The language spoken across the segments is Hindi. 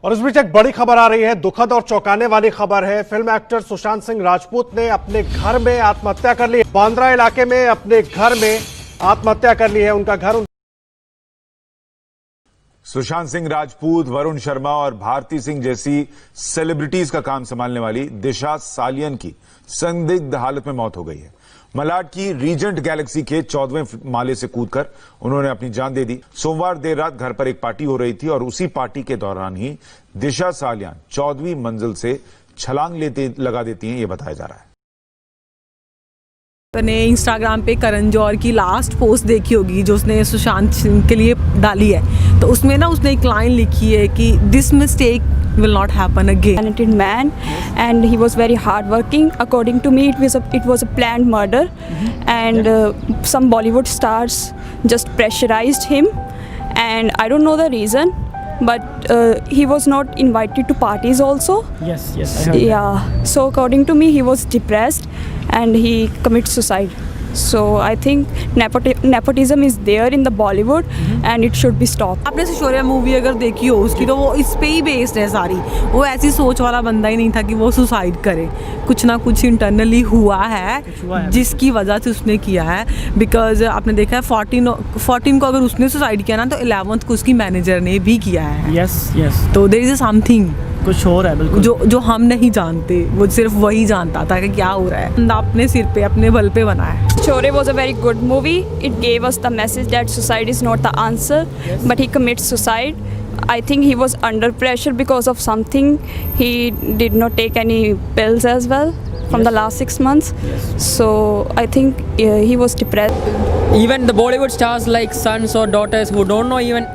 और इस बीच एक बड़ी खबर आ रही है, दुखद और चौंकाने वाली खबर है। फिल्म एक्टर सुशांत सिंह राजपूत ने अपने घर में आत्महत्या कर ली। बांद्रा इलाके में अपने घर में आत्महत्या कर ली है। उनका घर सुशांत सिंह राजपूत, वरुण शर्मा और भारती सिंह जैसी सेलिब्रिटीज का काम संभालने वाली दिशा सालियन की संदिग्ध हालत में मौत हो गई है। मलाड की रीजेंट गैलेक्सी के 14वें माले से कूदकर उन्होंने अपनी जान दे दी। सोमवार देर रात घर पर एक पार्टी हो रही थी और उसी पार्टी के दौरान ही दिशा सालियन 14वीं मंजिल से छलांग लगा देती हैं, ये बताया जा रहा है। मैंने इंस्टाग्राम पे करण जौहर की लास्ट पोस्ट देखी होगी जो उसने सुशांत सिंह के लिए डाली है, तो उसमें ना उसने एक लाइन लिखी है कि this mistake will not happen again. Talented man, and he was very hardworking. According to me, it was a planned murder, and some Bollywood stars just pressurized him, and I don't know the reason, but he was not invited to parties also. Yes. Yeah. So according to me, he was depressed, and he commits suicide. So I think nepotism is there in the Bollywood, and it should be stopped. आपने सिशोरिया मूवी अगर देखी हो उसकी, तो वो इस पे ही बेस्ड है सारी। वो ऐसी सोच वाला बंदा ही नहीं था कि वो सुसाइड करे। कुछ ना कुछ इंटरनली हुआ है जिसकी वजह से उसने किया है। बिकॉज आपने देखा है 14 को अगर उसने सुसाइड किया ना, तो 11th को उसकी मैनेजर ने भी किया है। यस तो देयर इज समथिंग, कुछ और है बिल्कुल जो हम नहीं जानते, वो सिर्फ वही जानता था कि क्या हो रहा है। बंदा अपने सिर पे अपने बल पे बना है। Chore was a very good movie. It gave us the message that suicide is not the answer, but he commits suicide. I think he was under pressure because of something. He did not take any pills as well from the last 6 months. So I think he was depressed. Even the Bollywood stars like sons or daughters who don't know even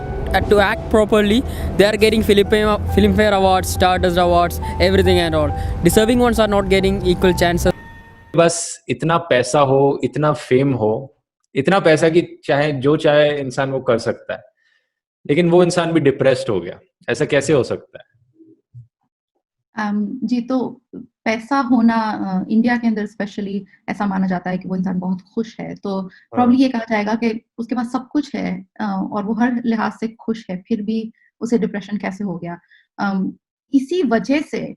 to act properly, they are getting Filmfare Awards, Stardust Awards, everything and all. Deserving ones are not getting equal chances. बस इतना पैसा हो, इतना फेम हो, इतना पैसा कि चाहे जो चाहे इंसान वो कर सकता है, लेकिन वो इंसान भी डिप्रेस्ड हो गया। ऐसा कैसे हो सकता है? जी, तो पैसा होना इंडिया के अंदर स्पेशली ऐसा माना जाता है कि वो इंसान बहुत खुश है, तो प्रॉब्ली ये कहा जाएगा कि उसके पास सब कुछ है और वो हर लिहाज से खुश है, फिर भी उसे डिप्रेशन कैसे हो गया। इसी वजह से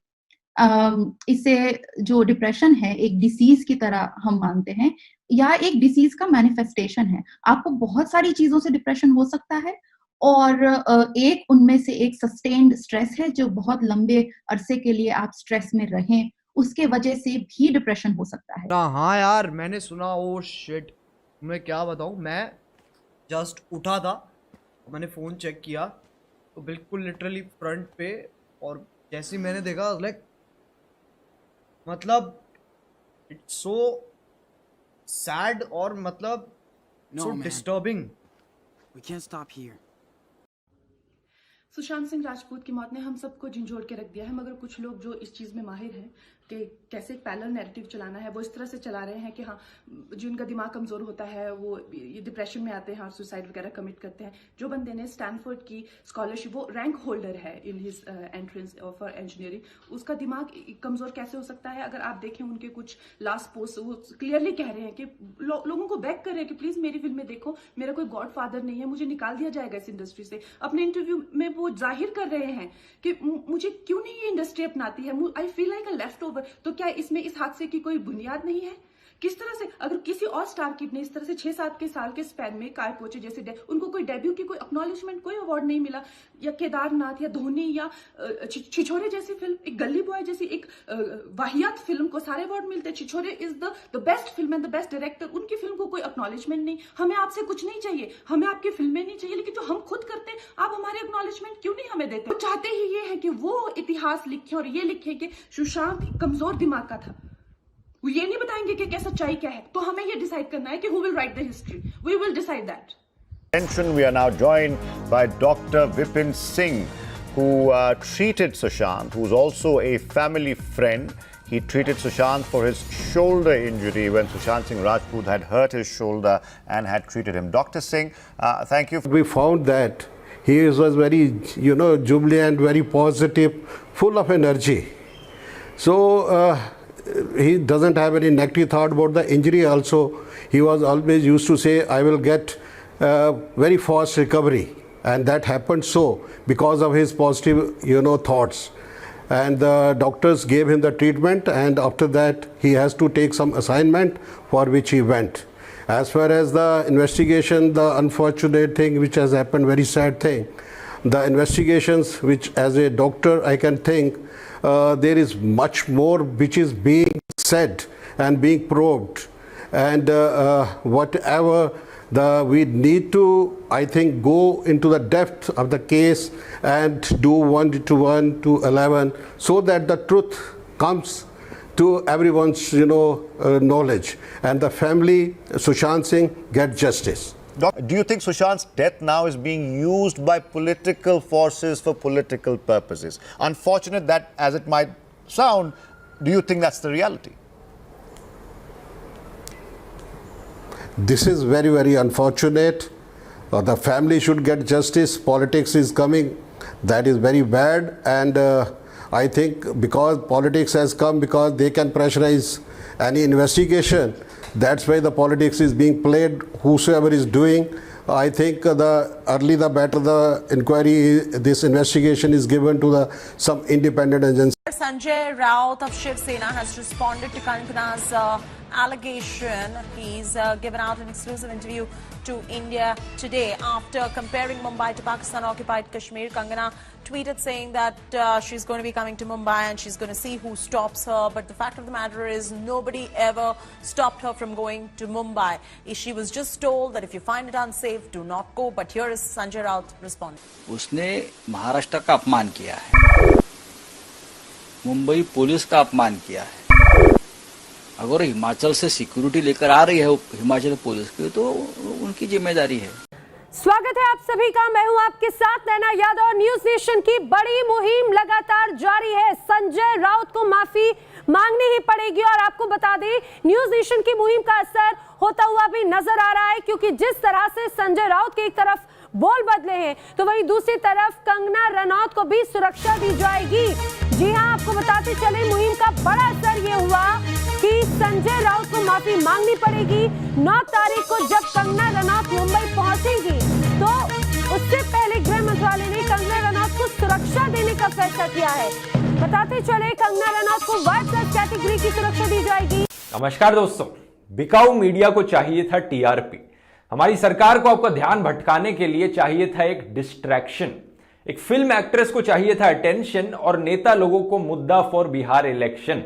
इसे जो डिप्रेशन है एक डिसीज की तरह हम मानते हैं, या एक डिसीज का मैनिफेस्टेशन है। आपको बहुत सारी चीजों से डिप्रेशन हो सकता है, और एक उनमें से एक सस्टेन्ड स्ट्रेस है, जो बहुत लंबे अरसे के लिए आप स्ट्रेस में रहें, उसके वजह से भी डिप्रेशन हो सकता है। हाँ यार, मैंने सुना। ओ शिट, मैं क्या बताऊं, मैं जस्ट उठा था, मैंने फोन चेक किया तो बिल्कुल लिटरली फ्रंट पे, और जैसे मैंने देखा लाइक, मतलब इट्स सो सैड और मतलब so disturbing. We can't stop here. Sushant Singh Rajput की मौत ने हम सबको झंझोड़ के रख दिया है, मगर कुछ लोग जो इस चीज़ में माहिर हैं कि कैसे पैरेलल नैरेटिव चलाना है, वो इस तरह से चला रहे हैं कि हाँ, जिनका दिमाग कमज़ोर होता है वो ये डिप्रेशन में आते हैं और सुसाइड वगैरह कमिट करते हैं। जो बंदे ने स्टैनफोर्ड की स्कॉलरशिप, वो रैंक होल्डर है in his entrance for engineering, उसका दिमाग कमज़ोर कैसे हो सकता है? अगर आप देखें उनके कुछ लास्ट पोस्ट, वो क्लियरली कह रहे हैं कि लोगों को बैक कर रहे हैं कि प्लीज़ मेरी फिल्में देखो, मेरा कोई गॉड फादर नहीं है, मुझे निकाल दिया जाएगा इस इंडस्ट्री से। अपने इंटरव्यू में वो जाहिर कर रहे हैं कि मुझे क्यों नहीं ये इंडस्ट्री अपनाती है, I feel like a left over. तो क्या इसमें इस हादसे की कोई बुनियाद नहीं है? किस तरह से अगर किसी और स्टार किड ने इस तरह से 6-7 के साल के स्पैन में काय पोचे जैसे उनको कोई डेब्यू की कोई एक्नॉलेजमेंट, कोई अवार्ड नहीं मिला, या केदारनाथ या धोनी या छिछोरे जैसी फिल्म, एक गली बॉय जैसी एक वाहियात फिल्म को सारे अवार्ड मिलते। Chhichhore is the best film and the best director, उनकी फिल्म को कोई एक्नॉलेजमेंट नहीं। हमें आपसे कुछ नहीं चाहिए, हमें आपकी फिल्में नहीं चाहिए, लेकिन जो हम खुद करते हैं आप हमारे एक्नॉलेजमेंट क्यों नहीं हमें देते? वो चाहते ही ये है कि वो इतिहास लिखे और ये लिखे कि सुशांत कमजोर दिमाग का था। वो ये नहीं बताएंगे कि क्या सच्चाई क्या है, तो हमें ये डिसाइड करना है कि who will write the history. We will decide that. We are now joined by Dr. Vipin Singh, who treated Sushant, who's also a family friend. He treated Sushant for his shoulder injury when Sushant Singh Rajput had hurt his shoulder and had treated him. Dr. Singh, thank you. We found that he was very, jubilant, very positive, full of energy. So, he doesn't have any negative thought about the injury also. He was always used to say, I will get very fast recovery. and that happened so because of his positive, thoughts. And the doctors gave him the treatment, and after that he has to take some assignment for which he went. As far as the investigation, the unfortunate thing which has happened, very sad thing, the investigations which as a doctor I can think there is much more which is being said and being probed, and whatever we need to, I think, go into the depth of the case and do 1 to 1 to 11 so that the truth comes to everyone's knowledge, and the family, Sushant Singh, get justice. Do you think Sushant's death now is being used by political forces for political purposes? Unfortunate that as it might sound, do you think that's the reality? This is very, very unfortunate. The family should get justice. Politics is coming. That is very bad. And I think because politics has come, because they can pressurize any investigation, that's why the politics is being played, whosoever is doing. I think the early the better the inquiry, this investigation is given to some independent agency. Sanjay Raut of Shiv Sena has responded to Kangana's allegation. He's given out an exclusive interview to India today after comparing Mumbai to Pakistan-occupied Kashmir. Kangana tweeted saying that she's going to be coming to Mumbai and she's going to see who stops her. But the fact of the matter is nobody ever stopped her from going to Mumbai. She was just told that if you find it unsafe, do not go. But here is Sanjay Raut responding. उसने महाराष्ट्र का अपमान किया है, मुंबई पुलिस का अपमान किया है। अगर हिमाचल से सिक्योरिटी लेकर आ रही है हिमाचल पुलिस की, तो उनकी जिम्मेदारी है। स्वागत है आप सभी का, मैं हूं आपके साथ नैना यादव। न्यूज नेशन की बड़ी मुहिम लगातार जारी है। संजय राउत को माफी मांगनी ही पड़ेगी और आपको बता दें न्यूज नेशन की मुहिम का असर होता हुआ भी नजर आ रहा है, क्योंकि जिस तरह से संजय राउत की एक तरफ बोल बदले हैं तो वहीं दूसरी तरफ कंगना रनौत को भी सुरक्षा दी जाएगी। जी हां, आपको बताते चले मुहिम का बड़ा असर ये हुआ कि संजय राउत को माफी मांगनी पड़ेगी। 9 तारीख को जब कंगना रनौत मुंबई पहुंचेंगी तो उससे पहले गृह मंत्रालय ने कंगना रनौत को सुरक्षा देने का फैसला किया है। बताते चले कंगना रनौत को Y+ कैटेगरी की सुरक्षा दी जाएगी। नमस्कार दोस्तों, बिकाऊ मीडिया को चाहिए था टीआरपी। हमारी सरकार को आपका ध्यान भटकाने के लिए चाहिए था एक डिस्ट्रैक्शन। एक फिल्म एक्ट्रेस को चाहिए था अटेंशन और नेता लोगों को मुद्दा फॉर बिहार इलेक्शन।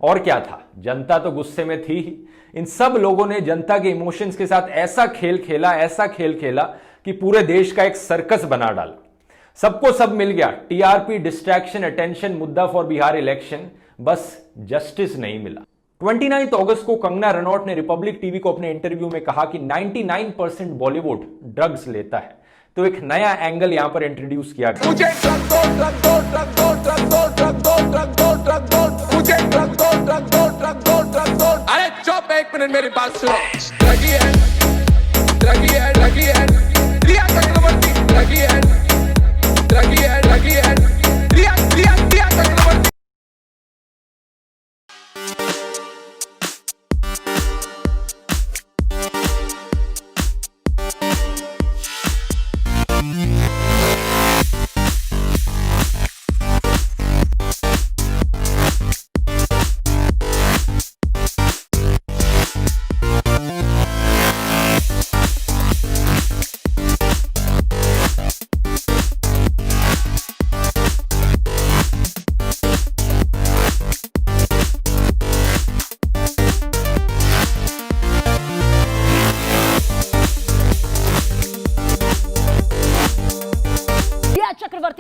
और क्या था, जनता तो गुस्से में थी ही। इन सब लोगों ने जनता के इमोशंस के साथ ऐसा खेल खेला कि पूरे देश का एक सर्कस बना डाला। सबको सब मिल गया, टीआरपी, डिस्ट्रैक्शन, अटेंशन, मुद्दा फॉर बिहार इलेक्शन, बस जस्टिस नहीं मिला। 29 अगस्त को कंगना रनौत ने रिपब्लिक टीवी को अपने इंटरव्यू में कहा कि 99% बॉलीवुड ड्रग्स लेता है। तो एक नया एंगल यहां पर इंट्रोड्यूस किया गया। मुझे ड्रग दो, ड्रग दो, ड्रग दो, ड्रग दो, ड्रग दो, ड्रग दो, ड्रग दो, मुझे ड्रग दो, ड्रग दो, ड्रग दो, ड्रग दो। अरे चुप, 1 मिनट मेरी बात सुनो। ड्रगी है, ड्रगी है, ड्रगी है, रिया चक्रवर्ती, ड्रगी है, ड्रगी है, ड्रगी है, रिया चक्रवर्ती।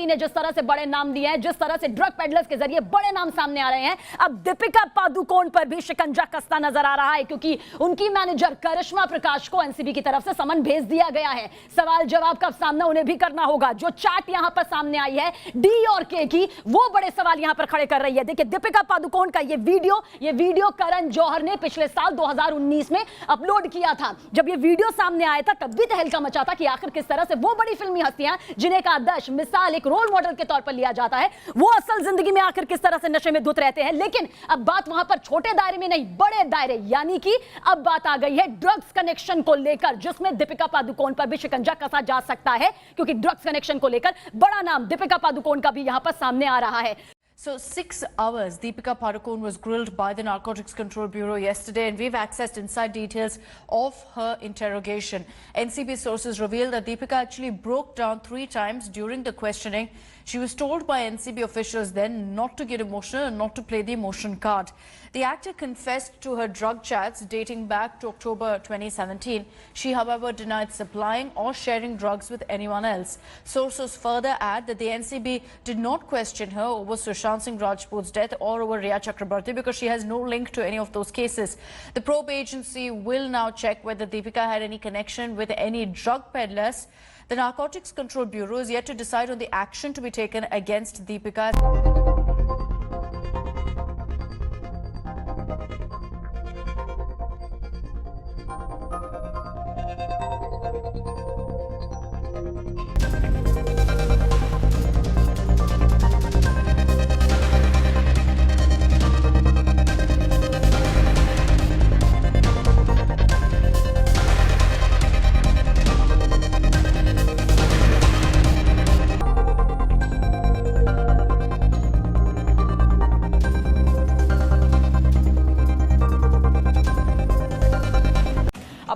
ने जिस तरह से बड़े नाम दिए हैं, जिस तरह से ड्रग पेडलर्स के जरिए बड़े नाम सामने आ रहे हैं, अब दीपिका पादुकोण पर भी शिकंजा कसता नजर आ रहा है, क्योंकि उनकी मैनेजर करिश्मा प्रकाश को एनसीबी की तरफ से समन भेज दिया गया है। सवाल जवाब का सामना उन्हें भी करना होगा। जो चार्ट यहां पर सामने आई है डी और के की, वो बड़े सवाल यहां पर खड़े कर रही है। देखिए दीपिका पादुकोण का ये वीडियो करण जौहर ने पिछले साल 2019 में अपलोड किया था। जब ये वीडियो सामने आया था तब भी तहलका मचा था कि आखिर किस तरह से वो बड़ी फिल्मी हस्तियां जिन्हें का आदर्श मिस मिसाल, एक रोल मॉडल के तौर पर लिया जाता है, वो असल जिंदगी में आखिर किस तरह से नशे में धुत रहते हैं। लेकिन अब बात वहां पर छोटे दायरे में नहीं, बड़े दायरे, यानी कि अब बात आ गई है ड्रग्स कनेक्शन को लेकर, जिसमें दीपिका पादुकोण पर भी शिकंजा कसा जा सकता है, क्योंकि ड्रग्स कनेक्शन को लेकर बड़ा नाम दीपिका पादुकोण का भी यहां पर सामने आ रहा है। So 6 hours, Deepika Padukone was grilled by the Narcotics Control Bureau yesterday, and we've accessed inside details of her interrogation. NCB sources revealed that Deepika actually broke down 3 times during the questioning. She was told by NCB officials then not to get emotional and not to play the emotion card. The actor confessed to her drug chats dating back to October 2017. She, however, denied supplying or sharing drugs with anyone else. Sources further add that the NCB did not question her over Sushant Singh Rajput's death or over Rhea Chakrabarti because she has no link to any of those cases. The probe agency will now check whether Deepika had any connection with any drug peddlers. The Narcotics Control Bureau is yet to decide on the action to be taken against Deepika.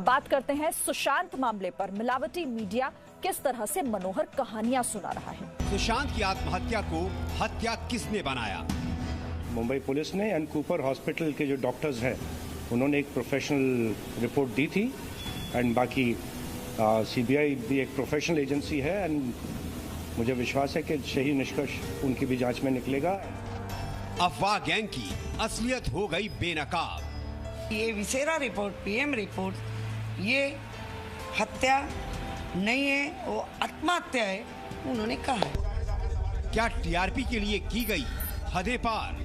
बात करते हैं सुशांत मामले पर। मिलावटी मीडिया किस तरह से मनोहर कहानियां सुना रहा है। सुशांत की आत्महत्या को हत्या किसने बनाया? मुंबई पुलिस ने एंड कूपर हॉस्पिटल के जो डॉक्टर्स हैं उन्होंने एक प्रोफेशनल रिपोर्ट दी थी, एंड बाकी सीबीआई भी एक प्रोफेशनल एजेंसी है, एंड मुझे विश्वास है कि सही निष्कर्ष उनकी भी जांच में निकलेगा। अफवाह गैंग की असलियत हो गई बेनकाब। ये विसेरा रिपोर्ट, पीएम रिपोर्ट, ये हत्या नहीं है, वो आत्महत्या है, उन्होंने कहा। क्या टीआरपी के लिए की गई हदें पार?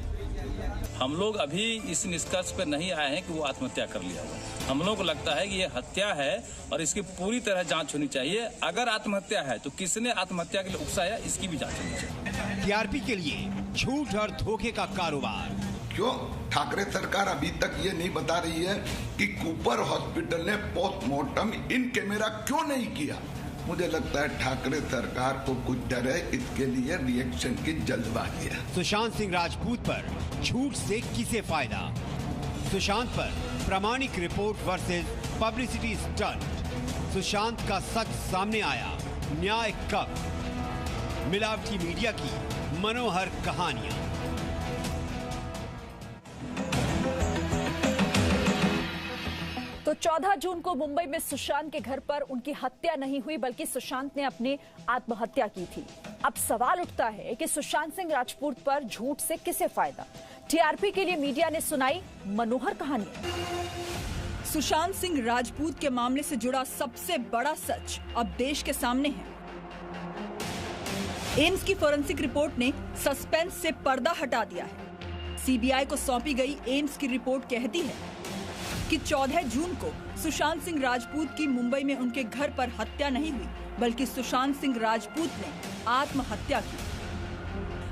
हम लोग अभी इस निष्कर्ष पर नहीं आए हैं कि वो आत्महत्या कर लिया हो। हम लोगों को लगता है कि ये हत्या है और इसकी पूरी तरह जांच होनी चाहिए। अगर आत्महत्या है तो किसने आत्महत्या के लिए उकसाया, इसकी भी जांच होनी चाहिए। टीआरपी के लिए झूठ और धोखे का कारोबार। क्यों ठाकरे सरकार अभी तक ये नहीं बता रही है कि कूपर हॉस्पिटल ने पोस्टमार्टम इन कैमरा क्यों नहीं किया? मुझे लगता है ठाकरे सरकार को कुछ डर है, इसके लिए रिएक्शन की जल्दबाजी है। सुशांत सिंह राजपूत पर झूठ से किसे फायदा? सुशांत पर प्रामाणिक report versus publicity stunt. Sushant का सच सामने आया, न्याय कब? मिलावटी मीडिया की मनोहर कहानियां। तो 14 जून को मुंबई में सुशांत के घर पर उनकी हत्या नहीं हुई, बल्कि सुशांत ने अपनी आत्महत्या की थी। अब सवाल उठता है कि सुशांत सिंह राजपूत पर झूठ से किसे फायदा? टीआरपी के लिए मीडिया ने सुनाई मनोहर कहानी। सुशांत सिंह राजपूत के मामले से जुड़ा सबसे बड़ा सच अब देश के सामने है। एम्स की फोरेंसिक रिपोर्ट ने सस्पेंस से पर्दा हटा दिया है। सीबीआई को सौंपी गई एम्स की रिपोर्ट कहती है कि 14 जून को सुशांत सिंह राजपूत की मुंबई में उनके घर पर हत्या नहीं हुई, बल्कि सुशांत सिंह राजपूत ने आत्महत्या की।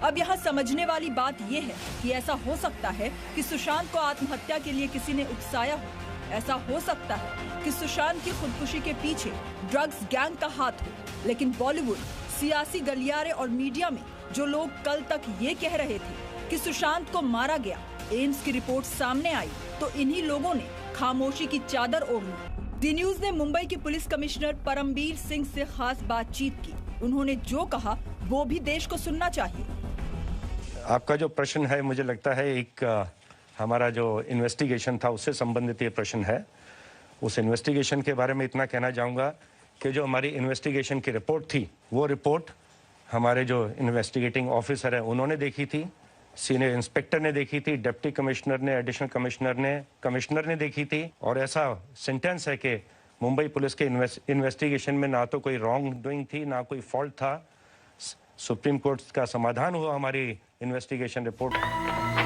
अब यहाँ समझने वाली बात यह है कि ऐसा हो सकता है कि सुशांत को आत्महत्या के लिए किसी ने उकसाया हो। ऐसा हो सकता है कि सुशांत की खुदकुशी के पीछे ड्रग्स गैंग का हाथ हो। लेकिन बॉलीवुड, सियासी गलियारे और मीडिया में जो लोग कल तक ये कह रहे थे कि सुशांत को मारा गया, एम्स की रिपोर्ट सामने आई तो इन्हीं लोगों ने खामोशी की चादर ओढ़ ली। दी न्यूज ने मुंबई के पुलिस कमिश्नर परमबीर सिंह से खास बातचीत की। उन्होंने जो कहा वो भी देश को सुनना चाहिए। आपका जो प्रश्न है, मुझे लगता है एक हमारा जो इन्वेस्टिगेशन था उससे संबंधित ये प्रश्न है। उस इन्वेस्टिगेशन के बारे में इतना कहना चाहूँगा कि जो हमारी इन्वेस्टिगेशन की रिपोर्ट थी, वो रिपोर्ट हमारे जो इन्वेस्टिगेटिंग ऑफिसर है उन्होंने देखी थी, सीनियर इंस्पेक्टर ने देखी थी, डिप्टी कमिश्नर ने, एडिशनल कमिश्नर ने देखी थी। और ऐसा सेंटेंस है कि मुंबई पुलिस के इन्वेस्टिगेशन में ना तो कोई रॉन्ग डूइंग थी, ना कोई फॉल्ट था। सुप्रीम कोर्ट का समाधान हुआ हमारी इन्वेस्टिगेशन रिपोर्ट।